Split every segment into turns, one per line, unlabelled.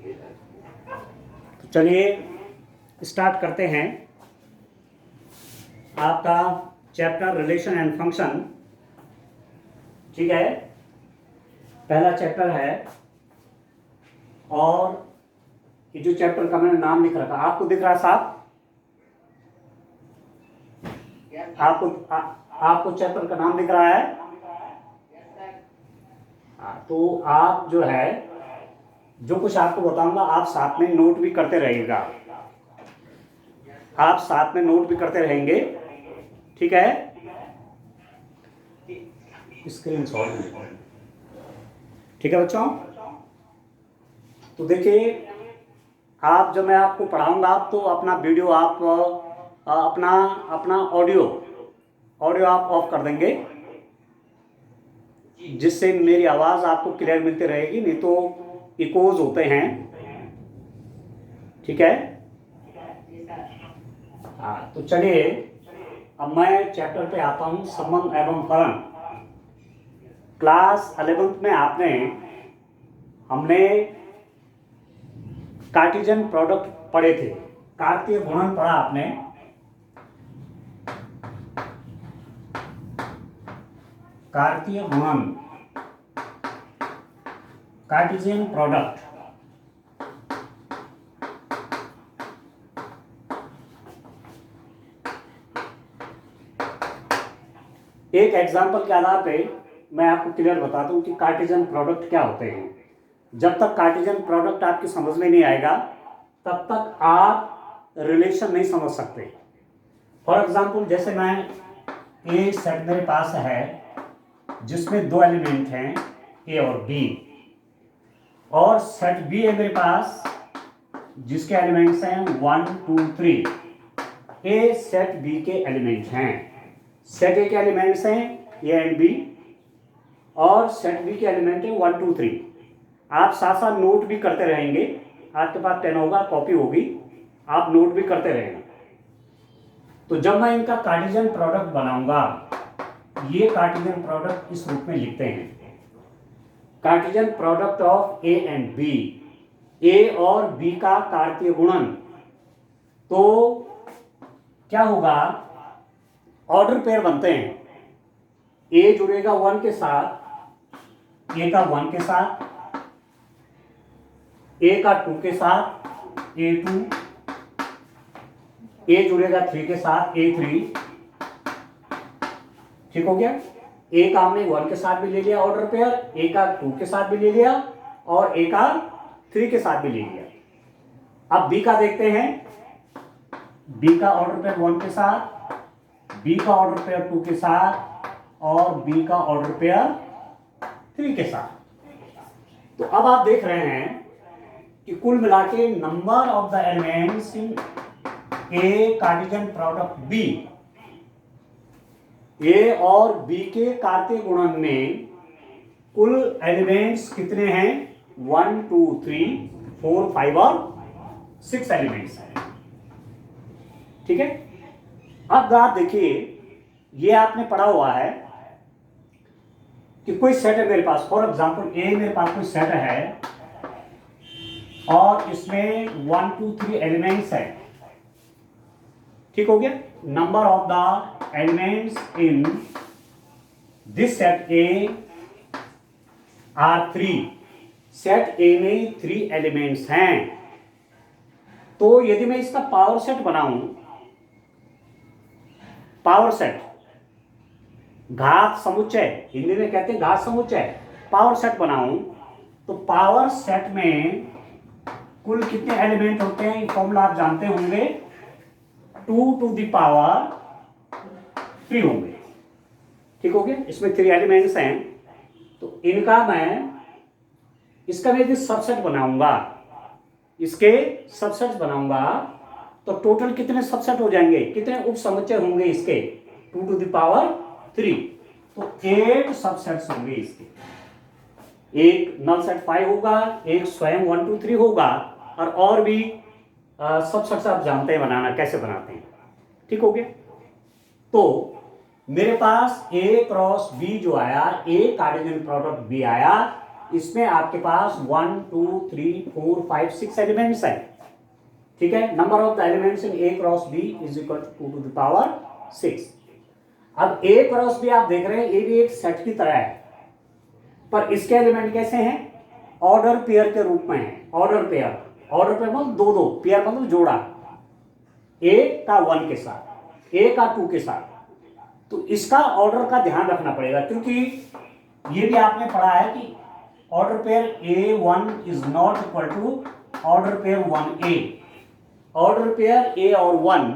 तो चलिए स्टार्ट करते हैं आपका चैप्टर रिलेशन एंड फंक्शन। ठीक है, पहला चैप्टर है और ये जो चैप्टर का मैंने नाम लिख रखा आपको दिख रहा है साहब? आपको चैप्टर का नाम दिख रहा है? तो आप जो है जो कुछ आपको बताऊंगा आप साथ में नोट भी करते रहिएगा, आप साथ में नोट भी करते रहेंगे। ठीक है, स्क्रीन शॉट। ठीक है बच्चों, तो देखिए आप जब मैं आपको पढ़ाऊंगा आप तो अपना वीडियो आप अपना ऑडियो आप ऑफ कर देंगे, जिससे मेरी आवाज़ आपको क्लियर मिलती रहेगी, नहीं तो इकोज होते हैं। ठीक है, हाँ तो चलिए अब मैं चैप्टर पे आता हूँ, संबंध एवं फलन। क्लास 11th में हमने कार्टेशियन प्रोडक्ट पढ़े थे, कार्तीय गुणन पढ़ा आपने। कार्तीय गुणन, कार्टेशियन प्रोडक्ट। एक एग्जांपल के आधार पे मैं आपको क्लियर बताता हूँ कि कार्टेशियन प्रोडक्ट क्या होते हैं। जब तक कार्टेशियन प्रोडक्ट आपकी समझ में नहीं आएगा तब तक आप रिलेशन नहीं समझ सकते। फॉर एग्जांपल जैसे मैं ए सेट मेरे पास है जिसमें दो एलिमेंट हैं ए और बी, और सेट बी है मेरे पास जिसके एलिमेंट्स हैं 1 2 3। ए सेट बी के एलिमेंट हैं, सेट ए के एलिमेंट्स हैं ए एंड बी और सेट बी के एलिमेंट है 1 2 3। आप साथ साथ नोट भी करते रहेंगे, आपके पास पेन होगा कॉपी होगी, आप नोट भी करते रहेंगे। तो जब मैं इनका कार्टेशियन प्रोडक्ट बनाऊंगा, ये कार्टेशियन प्रोडक्ट इस रूप में लिखते हैं, Cartesian product of A and B, A और बी का कार्तीय गुणन। तो क्या होगा, ऑर्डर पेयर बनते हैं, ए जुड़ेगा 1 के साथ, ए का 1 के साथ, ए का 2 के साथ A2, ए जुड़ेगा 3 के साथ A3। ठीक हो गया, ए का हमने 1 के साथ भी ले लिया ऑर्डर पेयर, ए का 2 के साथ भी ले लिया और ए का 3 के साथ भी ले लिया। अब बी का देखते हैं, बी का ऑर्डर पेयर 1 के साथ, बी का ऑर्डर पेयर 2 के साथ और बी का ऑर्डर पेयर 3 के साथ। तो अब आप देख रहे हैं कि कुल मिला के number of the elements in A Cartesian product B, A और बी के कार्तीय गुणन में कुल एलिमेंट्स कितने हैं, 1 2 3 4 5 और 6 एलिमेंट्स हैं। ठीक है, अब आप देखिए ये आपने पढ़ा हुआ है कि कोई सेट है मेरे पास, फॉर एग्जांपल ए मेरे पास कोई सेट है और इसमें 1 2 3 एलिमेंट्स है। ठीक हो गया, number of the elements in this set A R 3। Set ए में 3 एलिमेंट्स हैं। तो यदि मैं इसका पावर सेट बनाऊं, पावर सेट, घात समुच्चय, हिंदी में कहते हैं घात समुच्चय, पावर सेट बनाऊं तो पावर सेट में कुल कितने एलिमेंट होते हैं, फॉर्मूला आप जानते होंगे, 2 टू द पावर 3 होंगे। ठीक हो गया, इसमें 3 एलिमेंट्स हैं। तो इनका इसका मैं यदि सबसेट बनाऊंगा, इसके सबसेट बनाऊंगा तो टोटल कितने सबसेट हो जाएंगे, कितने उप समुच्चय होंगे इसके, 2 टू द पावर 3। तो 8 सबसेट्स होंगे इसके। एक नल सेट 5 होगा, एक स्वयं 1 2 3 होगा और भी सबसेट्स आप जानते हैं बनाना, कैसे बनाते हैं। ठीक हो गया, तो मेरे पास ए क्रॉस बी जो आया, ए कार्टेशियन प्रोडक्ट बी आया, इसमें आपके पास 1 2 3 4 5 6 एलिमेंट्स हैं, ठीक है। Number of the elements in A cross B is equal to 2 to the power 6। अब ए क्रॉस बी आप देख रहे हैं, ये भी एक सेट की तरह है, पर इसके एलिमेंट कैसे हैं, ऑर्डर पेयर के रूप में है। ऑर्डर पेयर, ऑर्डर पेयर मतलब दो दो, पेयर मतलब जोड़ा, ए का 1 के साथ, ए का 2 के साथ। तो इसका ऑर्डर का ध्यान रखना पड़ेगा, क्योंकि ये भी आपने पढ़ा है कि order pair A1 is not equal to order pair 1A। Order pair A और 1,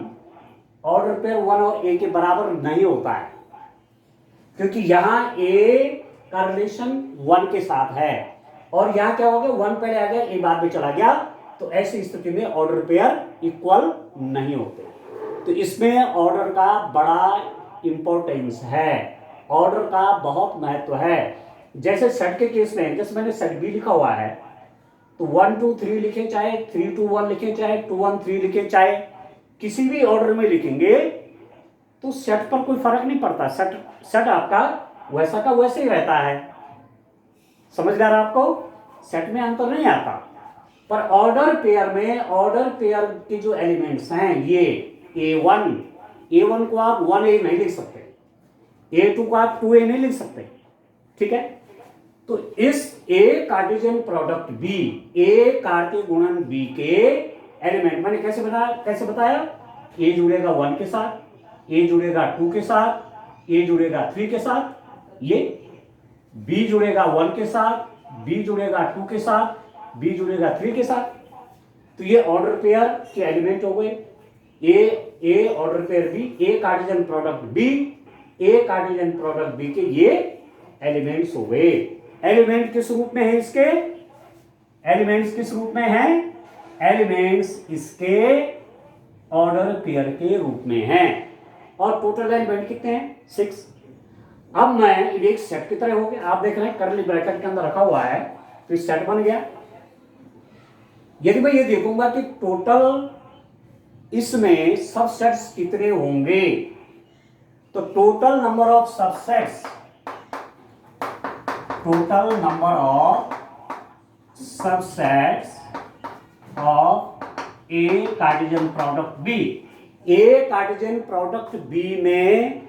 ऑर्डर पेयर 1 और A के बराबर नहीं होता है, क्योंकि यहां A का रिलेशन 1 के साथ है और यहां क्या हो गया, 1 पहले आ गया, A बाद में चला गया, तो ऐसी स्थिति में ऑर्डर पेयर इक्वल नहीं होते। तो इसमें ऑर्डर का बड़ा इंपॉर्टेंस है, ऑर्डर का बहुत महत्व है। जैसे सेट के केस में, जैसे मैंने सेट बी लिखा हुआ है, तो 1 2 3 लिखे, चाहे 3 2 1 लिखे, चाहे 2 1 3 लिखे, चाहे किसी भी ऑर्डर में लिखेंगे तो सेट पर कोई फर्क नहीं पड़ता। सेट आपका वैसा का वैसे ही रहता है, समझ रहा है आपको, सेट में अंतर नहीं आता। पर ऑर्डर पेयर में, ऑर्डर पेयर के जो एलिमेंट्स हैं ये A1 को आप 1A नहीं लिख सकते, A2 को आप 2A नहीं लिख सकते, ठीक है। तो इस A Cartesian product B, A कार्तीय गुणन B के एलिमेंट मैंने कैसे बताया, A जुड़ेगा 1 के साथ, A जुड़ेगा 2 के साथ, A जुड़ेगा 3 के साथ, ये B जुड़ेगा 1 के साथ, B जुड़ेगा 2 के साथ, B जुड़ेगा 3 के साथ। तो ये ऑर्डर पेयर के एलिमेंट हो गए। ए order pair B, A Cartesian product B, A Cartesian product B के ये एलिमेंट्स हो गए। एलिमेंट किस रूप में है इसके, एलिमेंट्स किस रूप में है, एलिमेंट्स इसके ऑर्डर पेयर के रूप में हैं। और टोटल एलिमेंट कितने हैं, 6। अब मैं एक सेट की तरह हो गया, आप देख रहे हैं करली ब्रैकेट के अंदर रखा हुआ है, तो सेट बन गया। यदि मैं ये देखूंगा कि टोटल इसमें सबसेट्स कितने होंगे, तो total number of subsets, total number of subsets of A Cartesian product B, A Cartesian product B में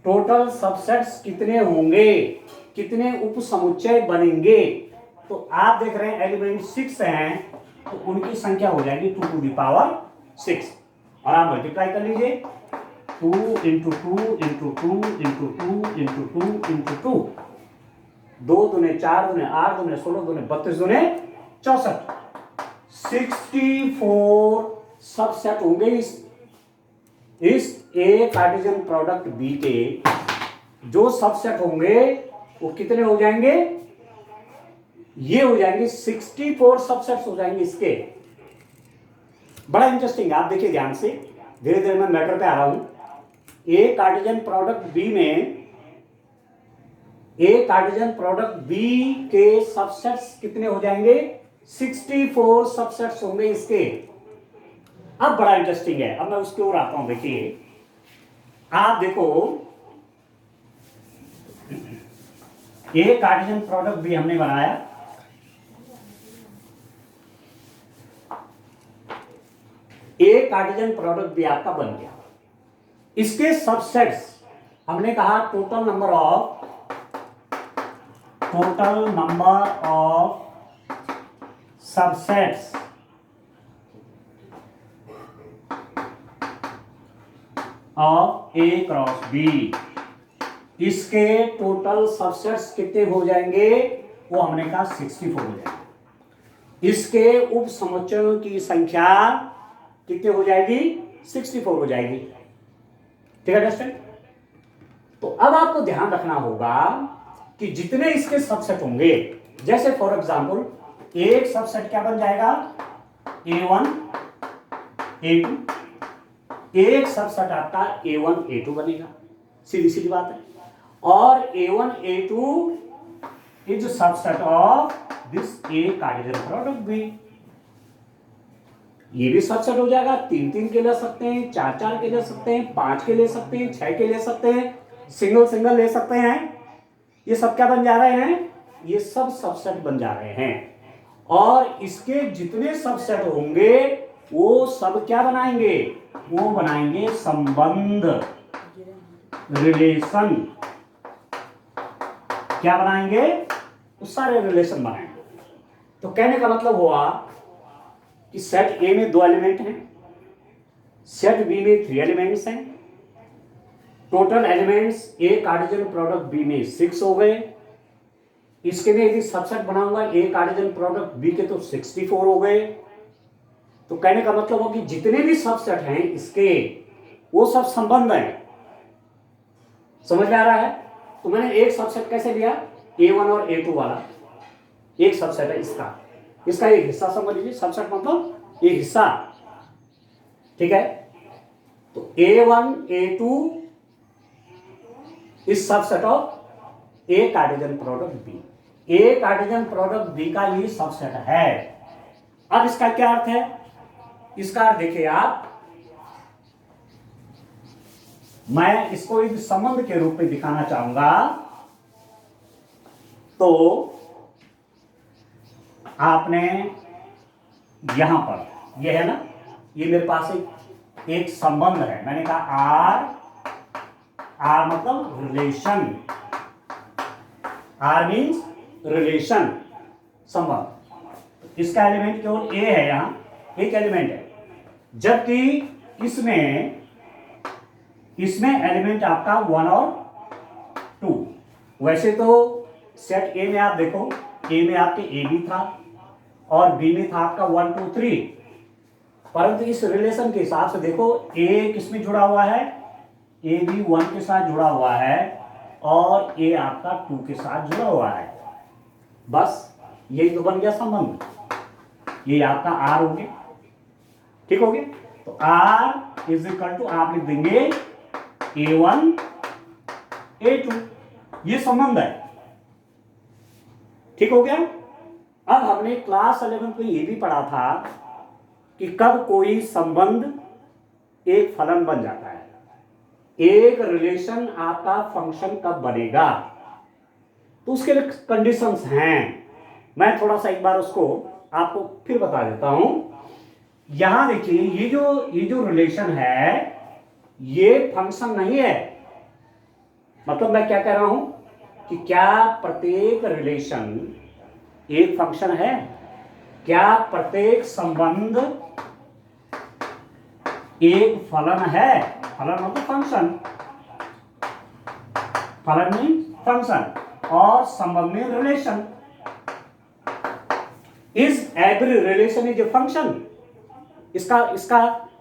टोटल सबसेट्स कितने होंगे, कितने उप समुच्चय बनेंगे। तो आप देख रहे हैं एलिमेंट 6 हैं, तो उनकी संख्या हो जाएगी 2 टू द पावर 6, और आप मल्टीप्लाई कर लीजिए, 2 into 2 into 2 into 2 into 2 into 2, 2 दूने 4 दूने 8 दूने 16 दूने 32 दूने 64, 64 subset होंगे इस ए कार्टेशियन प्रोडक्ट बी के। जो सबसेट होंगे वो कितने हो जाएंगे, ये हो जाएंगे 64 सबसेट्स हो जाएंगे इसके। बड़ा इंटरेस्टिंग है, आप देखिए ध्यान से, धीरे धीरे मैं मैटर पे आ रहा हूं। ए कार्टेशियन प्रोडक्ट बी में, ए कार्टेशियन प्रोडक्ट बी के सबसेट्स कितने हो जाएंगे, 64 सबसेट्स होंगे इसके। अब बड़ा इंटरेस्टिंग है, अब मैं उसकी ओर आता हूं। देखिए आप देखो, ए कार्टेशियन प्रोडक्ट बी हमने बनाया, ए कार्टेशियन प्रोडक्ट भी आपका बन गया। इसके सबसेट्स हमने कहा total number of subsets of A cross B, इसके टोटल सबसेट्स कितने हो जाएंगे, वो हमने कहा 64 हो जाएंगे। इसके उप समुच्चयों की संख्या कितनी हो जाएगी, 64 हो जाएगी, ठीक है दोस्तों। तो अब आपको ध्यान रखना होगा कि जितने इसके सबसेट होंगे, जैसे फॉर एग्जांपल एक सबसेट क्या बन जाएगा, A1 A2, एक सबसेट आपका A1 A2 बनेगा, सीधी सीधी बात है। और A1 A2 is subset of this A Cartesian product B, ये भी सबसेट हो जाएगा। 3 के ले सकते हैं, 4 के ले सकते हैं, 5 के ले सकते हैं, 6 के ले सकते हैं, सिंगल ले सकते हैं। ये सब क्या बन जा रहे हैं, ये सब सबसेट बन जा रहे हैं और इसके जितने सबसेट होंगे वो सब क्या बनाएंगे, वो बनाएंगे संबंध, रिलेशन। क्या बनाएंगे, वो सारे रिलेशन बनाएंगे। तो कहने का मतलब हुआ कि सेट ए में 2 एलिमेंट हैं, सेट बी में 3 एलिमेंट्स हैं, टोटल एलिमेंट्स ए कार्टेशियन प्रोडक्ट बी में 6 हो गए। इसके लिए यदि सबसेट बनाऊंगा ए कार्टेशियन प्रोडक्ट बी के तो 64 हो गए। तो कहने का मतलब हो कि जितने भी सबसेट हैं इसके वो सब संबंध हैं। समझ में आ रहा है? तो मैंने एक सबसेट कैसे लिया, A1 और A2 वाला एक सबसेट है, इसका एक हिस्सा समझ लीजिए। सबसेट मतलब एक हिस्सा, ठीक है। तो A1 A2 इस subset of A Cartesian product B, A Cartesian product B का ये सबसेट है। अब इसका क्या अर्थ है, इसका अर्थ देखिए आप, मैं इसको एक संबंध के रूप में दिखाना चाहूंगा। तो आपने यहां पर ये है ना, ये मेरे पास एक संबंध है। मैंने कहा आर मतलब रिलेशन, आर मीन्स रिलेशन, संबंध। इसका एलिमेंट केवल ए है, यहां एक एलिमेंट है, जबकि इसमें एलिमेंट आपका 1 और 2। वैसे तो सेट ए में आप देखो, ए में आपके ए बी था और बी में था आपका 1 2 3, परंतु इस रिलेशन के हिसाब से देखो ए किस में जुड़ा हुआ है, ए बी 1 के साथ जुड़ा हुआ है और ए आपका 2 के साथ जुड़ा हुआ है। बस यही तो बन गया संबंध, ये आपका आर हो गया, ठीक हो गया। तो आर इज इक्वल टू आप लिख देंगे A1 A2, ये संबंध है, ठीक हो गया। अब हमने क्लास 11 में ये भी पढ़ा था कि कब कोई संबंध एक फलन बन जाता है, एक रिलेशन आपका फंक्शन कब बनेगा। तो उसके लिए कंडीशंस हैं, मैं थोड़ा सा एक बार उसको आपको फिर बता देता हूं। यहां देखिए ये जो रिलेशन है ये फंक्शन नहीं है। मतलब मैं क्या कह रहा हूं कि क्या प्रत्येक रिलेशन एक फंक्शन है, क्या प्रत्येक संबंध एक फलन है। फलन मतलब फंक्शन, फलन में फंक्शन और संबंध में relation. Is every relation is a function, इसका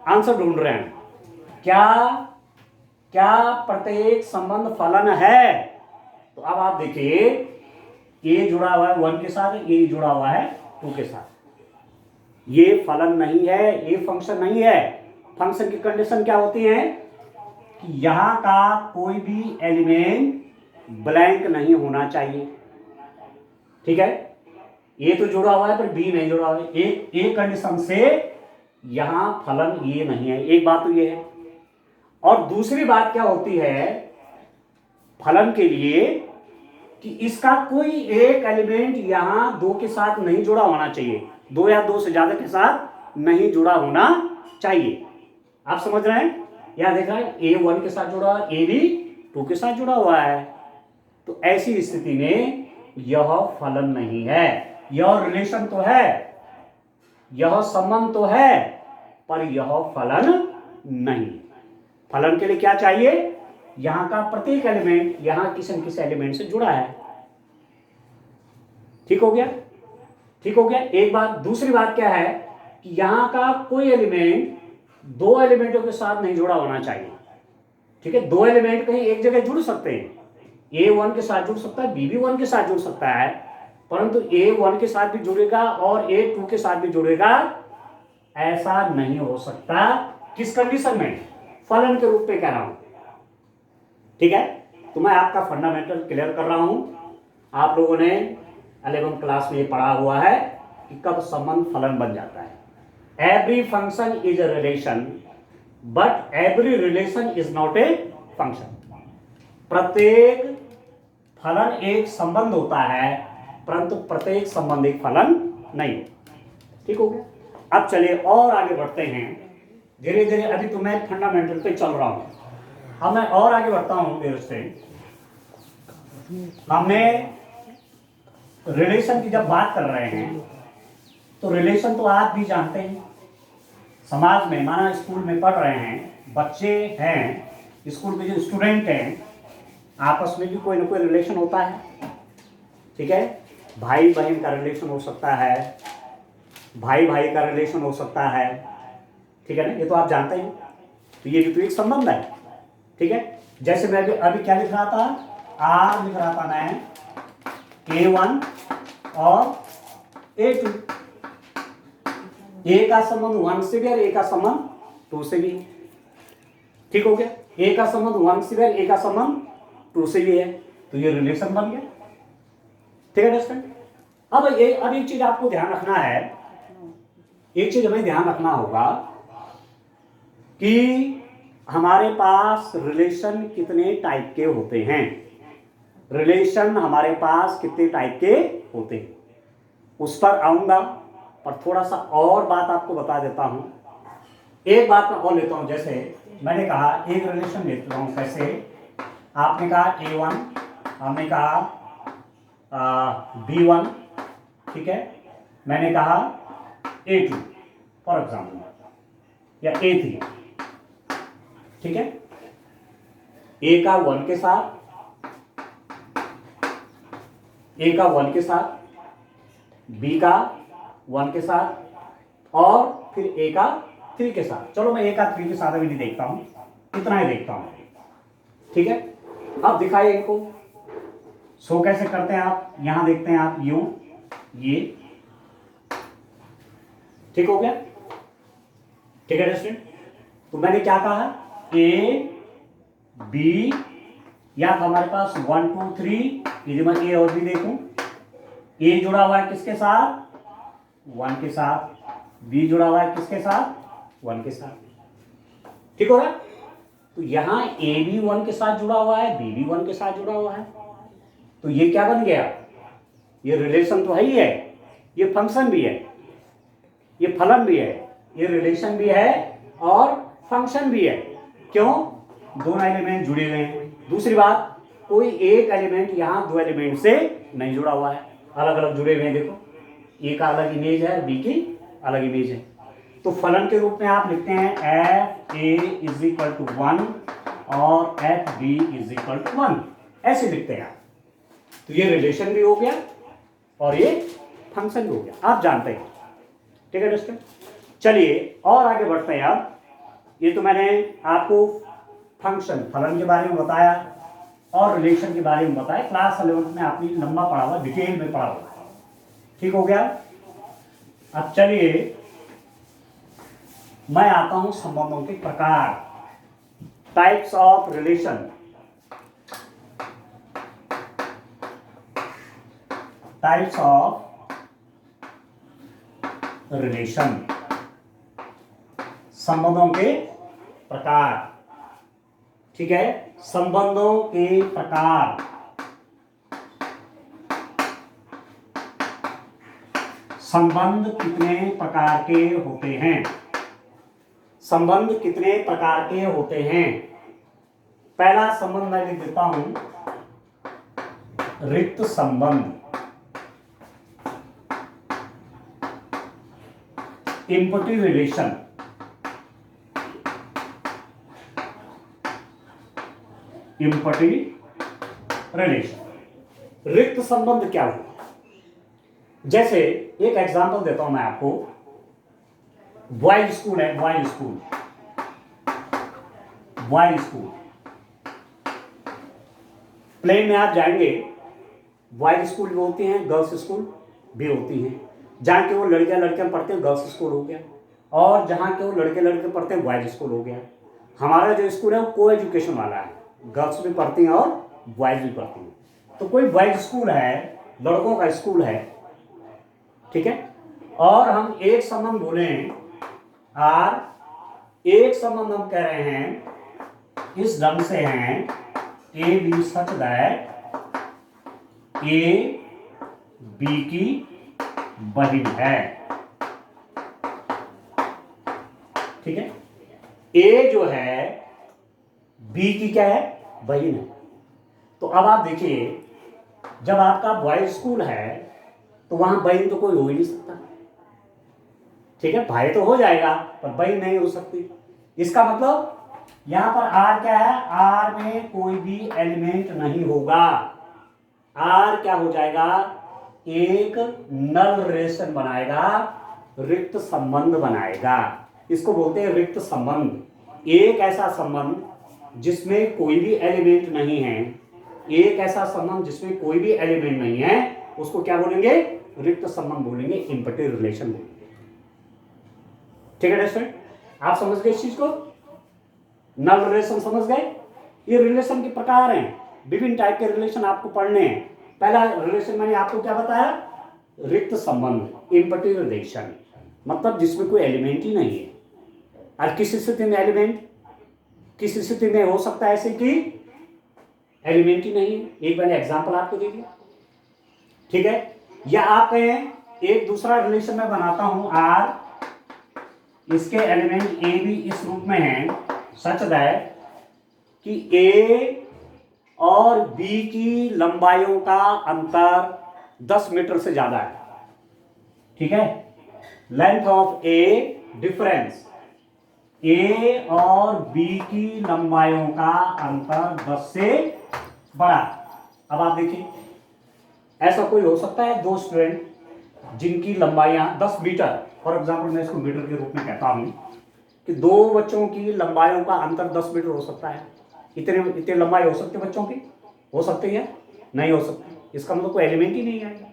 आंसर ढूंढ रहे हैं। क्या प्रत्येक संबंध फलन है। तो अब आप देखिए ए जुड़ा हुआ है 1 के साथ, ए जुड़ा हुआ है 2 के साथ। ये फलन नहीं है, ये फंक्शन नहीं है। फंक्शन की कंडीशन क्या होती है कि यहां का कोई भी एलिमेंट ब्लैंक नहीं होना चाहिए, ठीक है। ए तो जुड़ा हुआ है पर बी नहीं जुड़ा हुआ है, एक कंडीशन से यहां फलन ये नहीं है। एक बात तो ये है। और दूसरी बात क्या होती है फलन के लिए कि इसका कोई एक एलिमेंट यहां 2 के साथ नहीं जुड़ा होना चाहिए, 2 या 2 से ज्यादा के साथ नहीं जुड़ा होना चाहिए। आप समझ रहे हैं? यहां देख रहे हैं A1 के साथ जुड़ा, ए भी 2 के साथ जुड़ा हुआ है। तो ऐसी स्थिति में यह फलन नहीं है। यह रिलेशन तो है, यह संबंध तो है, पर यह फलन नहीं। फलन के लिए क्या चाहिए, यहां का प्रत्येक एलिमेंट यहां किसी न किसी एलिमेंट से जुड़ा है। ठीक हो गया, ठीक हो गया। एक बात। दूसरी बात क्या है कि यहां का कोई एलिमेंट 2 एलिमेंटों के साथ नहीं जुड़ा होना चाहिए, ठीक है। 2 एलिमेंट कहीं एक जगह जुड़ सकते हैं, A1 के साथ जुड़ सकता है, B भी 1 के साथ जुड़ सकता है, परंतु A1 के साथ भी जुड़ेगा और A2 के साथ भी जुड़ेगा, ऐसा नहीं हो सकता। किस कंडीशन में? फलन के रूप में कह रहा हूं, ठीक है। तो मैं आपका फंडामेंटल क्लियर कर रहा हूं। आप लोगों ने 11th क्लास में पढ़ा हुआ है कि कब संबंध फलन बन जाता है। Every function is a relation but every relation is not a function. प्रत्येक फलन एक संबंध होता है, परंतु प्रत्येक संबंध एक फलन नहीं है। ठीक हो गया। अब चलिए और आगे बढ़ते हैं धीरे धीरे। अभी तो मैं फंडामेंटल पे चल रहा हूं, अब मैं और आगे बढ़ता हूं मेरे से। हमने रिलेशन की जब बात कर रहे हैं तो रिलेशन तो आप भी जानते हैं। समाज में माना स्कूल में पढ़ रहे हैं, बच्चे हैं, स्कूल में जो स्टूडेंट हैं, आपस में भी कोई ना कोई रिलेशन होता है। ठीक है, भाई बहन का रिलेशन हो सकता है, भाई भाई का रिलेशन हो सकता है। ठीक है ना, ये तो आप जानते हैं। तो ये भी तो एक संबंध है। ठीक है, जैसे मैं अभी क्या लिख रहा था, आर लिख रहा था मैं A1 और A2। ए का संबंध 1 से भी और ए का संबंध 2 से भी। ठीक हो गया, ए का संबंध 1 से भी और ए का संबंध 2 से भी है, तो ये रिलेशन बन गया। ठीक है दोस्तों। अब एक चीज आपको ध्यान रखना है, एक चीज हमें ध्यान रखना होगा कि हमारे पास रिलेशन कितने टाइप के होते हैं। रिलेशन हमारे पास कितने टाइप के होते हैं उस पर आऊंगा, पर थोड़ा सा और बात आपको बता देता हूं। एक बात मैं और लेता हूं, जैसे मैंने कहा एक रिलेशन लेता हूं, कैसे आपने कहा A1, हमने कहा B1, ठीक है, मैंने कहा A2 फॉर एग्जाम्पल, या A3। ठीक है, A का 1 के साथ, A का 1 के साथ, B का 1 के साथ और फिर A का 3 के साथ। चलो मैं A का 3 के साथ अभी नहीं देखता हूं, इतना ही देखता हूं। ठीक है, अब दिखाइए इनको शो कैसे करते हैं आप। यहां देखते हैं आप यू, ये। ठीक हो गया। ठीक है स्टूडेंट, तो मैंने क्या कहा, A B, या तो हमारे पास 1 2 3, यदि मैं A और B देखूं, A जुड़ा हुआ है किसके साथ, 1 के साथ, B जुड़ा हुआ है किसके साथ, 1 के साथ। ठीक हो रहा है। तो यहां A भी 1 के साथ जुड़ा हुआ है, B भी 1 के साथ जुड़ा हुआ है, तो ये क्या बन गया, ये रिलेशन तो है ही है, ये फंक्शन भी है, ये फलन भी है, ये रिलेशन भी है और फंक्शन भी है। क्यों, दोनों एलिमेंट जुड़े हुए हैं। दूसरी बात, कोई एक एलिमेंट यहां दो एलिमेंट से नहीं जुड़ा हुआ है, अलग अलग जुड़े हुए हैं। देखो, ए का अलग इमेज है, बी की अलग इमेज है। तो फलन के रूप में आप लिखते हैं FA = 1 और FB = 1, ऐसे लिखते हैं आप। तो ये रिलेशन भी हो गया और ये फंक्शन भी हो गया, आप जानते हैं। ठीक है दोस्तों, चलिए और आगे बढ़ते हैं। अब ये तो मैंने आपको फंक्शन फलन के बारे में बताया और रिलेशन के बारे में बताया। क्लास 11 में आपने लंबा पढ़ा हुआ, डिटेल में पढ़ा हुआ है। ठीक हो गया। अब चलिए मैं आता हूं संबंधों के प्रकार, types of relation. Types of relation, संबंधों के प्रकार। ठीक है, संबंधों के प्रकार। संबंध कितने प्रकार के होते हैं, संबंध कितने प्रकार के होते हैं। पहला संबंध मैं लिख देता हूं, रिक्त संबंध, इम्पटी रिलेशन। इम्पटी रिलेशन, रिक्त संबंध क्या हुआ। जैसे एक एग्जांपल देता हूं मैं आपको, बॉयज स्कूल है, boys school, boys school. Plane में आप जाएंगे, बॉयज स्कूल भी होती हैं, गर्ल्स स्कूल भी होती हैं। जहां के वो लड़कियां पढ़ते हैं गर्ल्स स्कूल हो गया, और जहां के वो लड़के पढ़ते हैं बॉयज स्कूल हो गया। हमारा जो स्कूल है वो को एजुकेशन वाला है, गर्ल्स भी पढ़ती हैं और बॉयज भी पढ़ती हैं। तो कोई बॉयज स्कूल है, लड़कों का स्कूल है, ठीक है, और हम एक संबंध बोले आर, एक संबंध हम कह रहे हैं इस ढंग से हैं, A B such that A B की बहिन है। ठीक है, ए जो है बी की क्या है, बहिन है। तो अब आप देखिए, जब आपका बॉयज स्कूल है तो वहां बहन तो कोई हो ही नहीं सकता। ठीक है, भाई तो हो जाएगा पर बहन नहीं हो सकती। इसका मतलब यहां पर आर क्या है, आर में कोई भी एलिमेंट नहीं होगा। आर क्या हो जाएगा, एक नल रिलेशन बनाएगा, रिक्त संबंध बनाएगा। इसको बोलते हैं रिक्त संबंध। एक ऐसा संबंध जिसमें कोई भी एलिमेंट नहीं है, एक ऐसा संबंध जिसमें कोई भी एलिमेंट नहीं है, उसको क्या बोलेंगे, रिक्त संबंध बोलेंगे, एम्प्टी रिलेशन बोलेंगे। ठीक है स्टूडेंट, आप समझ गए इस चीज को, नल रिलेशन समझ गए। ये रिलेशन के प्रकार हैं, विभिन्न टाइप के रिलेशन आपको पढ़ने हैं। पहला रिलेशन मैंने आपको क्या बताया, रिक्त संबंध, एम्प्टी रिलेशन, मतलब जिसमें कोई एलिमेंट ही नहीं है। और किस स्थिति में एलिमेंट, किस स्थिति में हो सकता है ऐसे कि एलिमेंट ही नहीं है। एक मैंने एग्जांपल आपको दे दिया। ठीक है, या आप कहें एक दूसरा रिलेशन मैं बनाता हूं, आर, इसके एलिमेंट ए भी इस रूप में हैं, सच दैट कि ए और बी की लंबाइयों का अंतर 10 मीटर से ज्यादा है। ठीक है, लेंथ ऑफ ए डिफरेंस, ए और बी की लंबाइयों का अंतर 10 से बड़ा। अब आप देखिए, ऐसा कोई हो सकता है दो स्टूडेंट जिनकी लंबाइयां 10 मीटर, फॉर एग्जांपल मैं इसको मीटर के रूप में कहता हूं कि दो बच्चों की लंबाइयों का अंतर 10 मीटर हो सकता है। इतने इतने लंबाई हो सकती है बच्चों की, हो सकती है, नहीं हो सकती। इसका मतलब कोई एलिमेंट ही नहीं आएगा।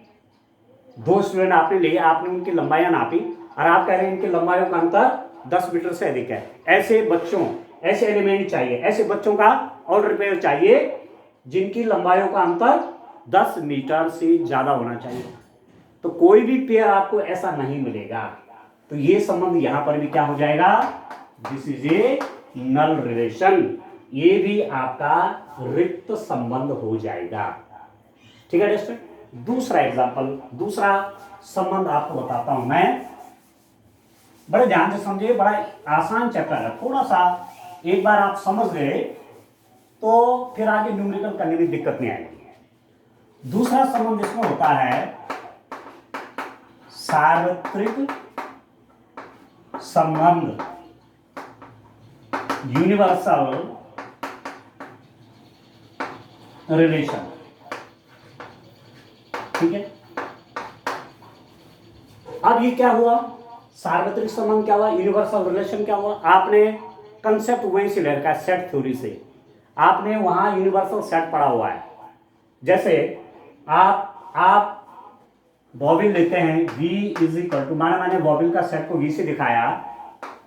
दो स्टूडेंट आपने लिए, आपने उनकी लंबाइयां नापी और आप कह रहे हैं इनकी लंबाइयों का अंतर 10 मीटर से अधिक है। ऐसे बच्चों, ऐसे एलिमेंट चाहिए, ऐसे बच्चों का ऑर्डर पेयर चाहिए जिनकी लंबाइयों का अंतर 10 मीटर से ज्यादा होना चाहिए। तो कोई भी पेयर आपको ऐसा नहीं मिलेगा। तो ये संबंध यहां पर भी क्या हो जाएगा, this is a null relation, ये भी आपका रिक्त संबंध हो जाएगा। ठीक है दोस्तों, दूसरा एग्जांपल, दूसरा संबंध आपको बताता हूं मैं। बड़े ध्यान से समझिए, बड़ा आसान चैप्टर है, थोड़ा सा एक बार आप समझ गए तो फिर आगे न्यूमेरिकल करने में दिक्कत नहीं आएगी। दूसरा संबंध इसमें होता है सार्वत्रिक संबंध, यूनिवर्सल रिलेशन। ठीक है, अब ये क्या हुआ, सार्वत्रिक संबंध क्या हुआ, यूनिवर्सल रिलेशन क्या हुआ। आपने कंसेप्ट वहीं से ले रखा है, सेट थ्योरी से। आपने वहां यूनिवर्सल सेट पढ़ा हुआ है। जैसे आप बॉबिल लेते हैं, V इज इक्वल टू, मैंने बॉबिल का सेट को V से दिखाया,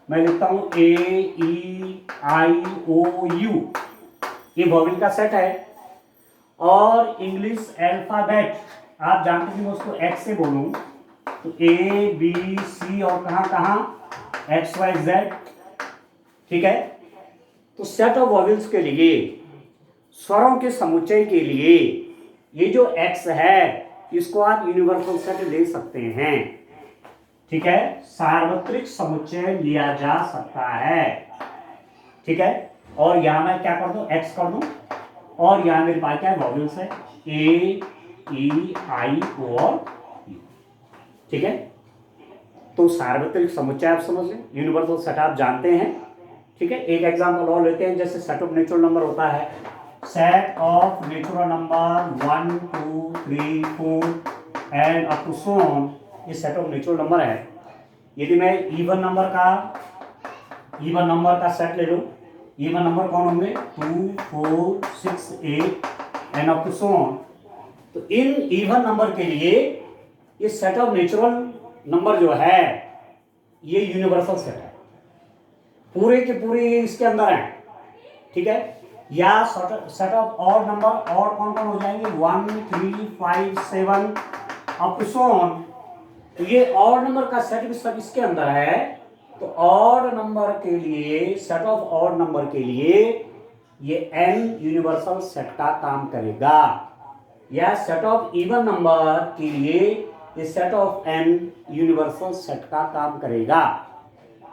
मैं लिखता हूं AEIOU, ये बॉबिल का सेट है। और इंग्लिश अल्फाबेट आप जानते हैं, मैं उसको X से बोलूं तो ABC और कहां कहां XYZ। ठीक है, तो सेट ऑफ वॉवेल्स के लिए, स्वरों के समुच्चय के लिए ये जो X है इसको आप यूनिवर्सल सेट ले सकते हैं। ठीक है, सार्वत्रिक समुच्चय लिया जा सकता है। ठीक है, और यहां मैं क्या कर दूं, X कर दूं, और यहां मेरे पास क्या है, वॉवेल्स है AEIO और U। ठीक है, तो सार्वत्रिक समुच्चय आप समझ लें, यूनिवर्सल सेट आप जानते हैं। ठीक है, एक एग्जांपल और लेते हैं, जैसे सेट ऑफ नेचुरल नंबर होता है, set of natural number 1 2 3 4 and up to so on, ये सेट ऑफ नेचुरल नंबर है। यदि मैं इवन नंबर का सेट ले लूं, इवन नंबर कौन होंगे, 2 4 6 8 and up to so on, तो इन इवन नंबर के लिए ये सेट ऑफ नेचुरल नंबर जो है ये यूनिवर्सल सेट है, पूरे के पूरे इसके अंदर है। ठीक है, या सेट ऑफ ऑड नंबर, और कौन कौन हो जाएंगे, 1 3 5 7 अप टू सो ऑन, तो ये ऑड नंबर का सेट भी सब इसके अंदर है। तो ऑड नंबर के लिए, सेट ऑफ ऑड नंबर के लिए ये n यूनिवर्सल सेट का काम करेगा। या सेट ऑफ इवन नंबर के लिए ये set of N universal set का काम करेगा।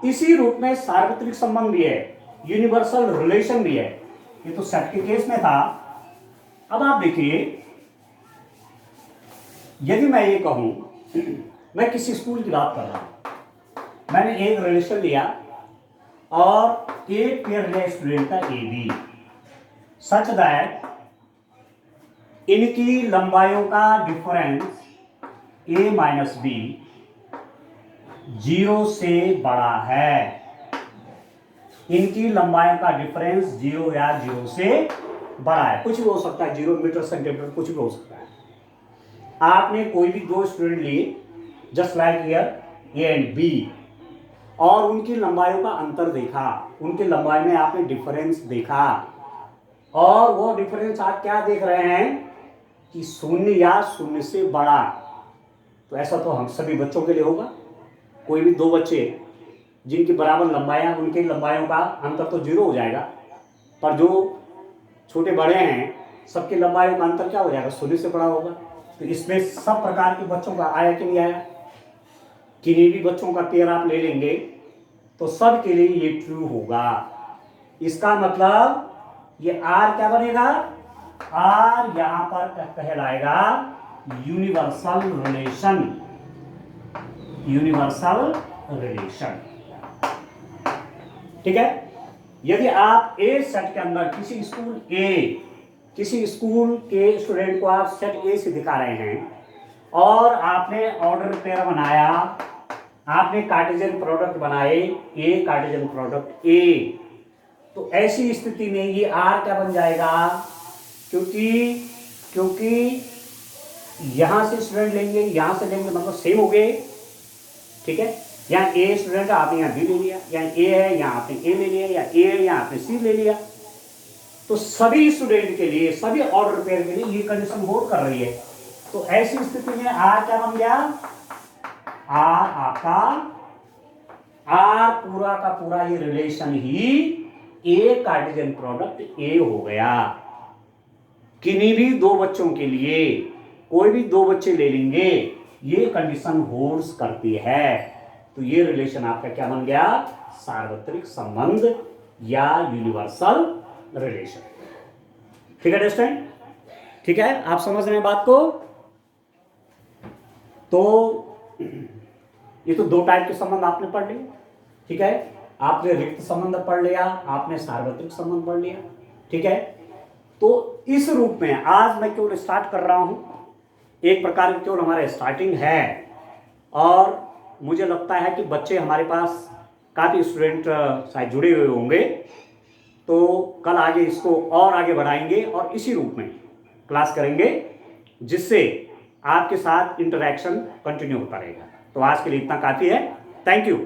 इसी रूप में सार्वत्रिक संबंध भी है, यूनिवर्सल रिलेशन भी है। ये तो सेट के केस में था। अब आप देखिए, यदि मैं ये कहूं, मैं किसी स्कूल की बात कर रहा हूं, मैंने एक रिलेशन लिया और एक पेयर लिया स्टूडेंट का ए बी, सच दैट इनकी लंबाइयों का डिफरेंस ए माइनस बी 0 से बड़ा है। इनकी लंबाइयों का डिफरेंस 0 या 0 से बड़ा है। कुछ भी हो सकता है, 0 मीटर सेंटीमीटर कुछ भी हो सकता है। आपने कोई भी दो स्टूडेंट लिए, just like here A and B, और उनकी लंबाइयों का अंतर देखा, उनकी लंबाई में आपने डिफरेंस देखा, और वो डिफरेंस आप क्या देख रहे हैं कि 0 या 0 से बड़ा। तो ऐसा तो हम सभी बच्चों के लिए होगा। कोई भी दो बच्चे जिनकी बराबर लंबाइयाँ, उनकी लंबाइयों का अंतर तो 0 हो जाएगा, पर जो छोटे बड़े हैं सबकी लंबाइयों का अंतर क्या हो जाएगा, 0 से बड़ा होगा। तो इसमें सब प्रकार के बच्चों का आया कि नहीं आया। किन्हीं भी बच्चों का पेयर आप ले लेंगे तो सब के लिए ये ट्रू होगा। इसका मतलब ये आर क्या बनेगा, आर यहां पर कहलाएगा यूनिवर्सल रिलेशन। यूनिवर्सल रिलेशन, ठीक है। यदि आप ए सेट के अंदर किसी स्कूल के स्टूडेंट को आप सेट ए से दिखा रहे हैं और आपने ऑर्डर पेयर बनाया, आपने कार्टेशियन प्रोडक्ट बनाए ए कार्टेशियन प्रोडक्ट ए, तो ऐसी स्थिति में ये आर क्या बन जाएगा, क्योंकि यहां से स्टूडेंट लेंगे, यहां से लेंगे, मतलब सेम हो गए, ठीक है। यहाँ ए स्टूडेंट है, आपने यहाँ बी ले लिया, यहाँ ए है, यहाँ आपने ए ले लिया, या ए है, यहाँ आपने सी ले लिया। तो सभी स्टूडेंट के लिए, सभी ऑर्डर पेयर के लिए ये कंडीशन होल्ड कर रही है। तो ऐसी स्थिति में आर क्या बन गया, आर आपका, आर पूरा का पूरा ये रिलेशन ही ए कार्टेशियन प्रोडक्ट ए हो गया। किन्हीं भी दो बच्चों के लिए, कोई भी दो बच्चे ले लेंगे, ये कंडीशन होल्ड्स करती है। तो ये रिलेशन आपका क्या बन गया, सार्वत्रिक संबंध या यूनिवर्सल रिलेशन। ठीक है अंडरस्टैंड, ठीक है, आप समझ रहे हैं बात को। तो ये तो दो टाइप के संबंध आपने पढ़ लिए, ठीक है। आपने रिक्त संबंध पढ़ लिया, आपने सार्वत्रिक संबंध पढ़ लिया, ठीक है। तो इस रूप में आज मैं केवल स्टार्ट कर रहा हूं, एक प्रकार की केवल हमारा स्टार्टिंग है, और मुझे लगता है कि बच्चे हमारे पास काफ़ी स्टूडेंट शायद जुड़े हुए होंगे। तो कल आगे इसको और आगे बढ़ाएंगे और इसी रूप में क्लास करेंगे, जिससे आपके साथ इंटरेक्शन कंटिन्यू होता रहेगा। तो आज के लिए इतना काफ़ी है। Thank you.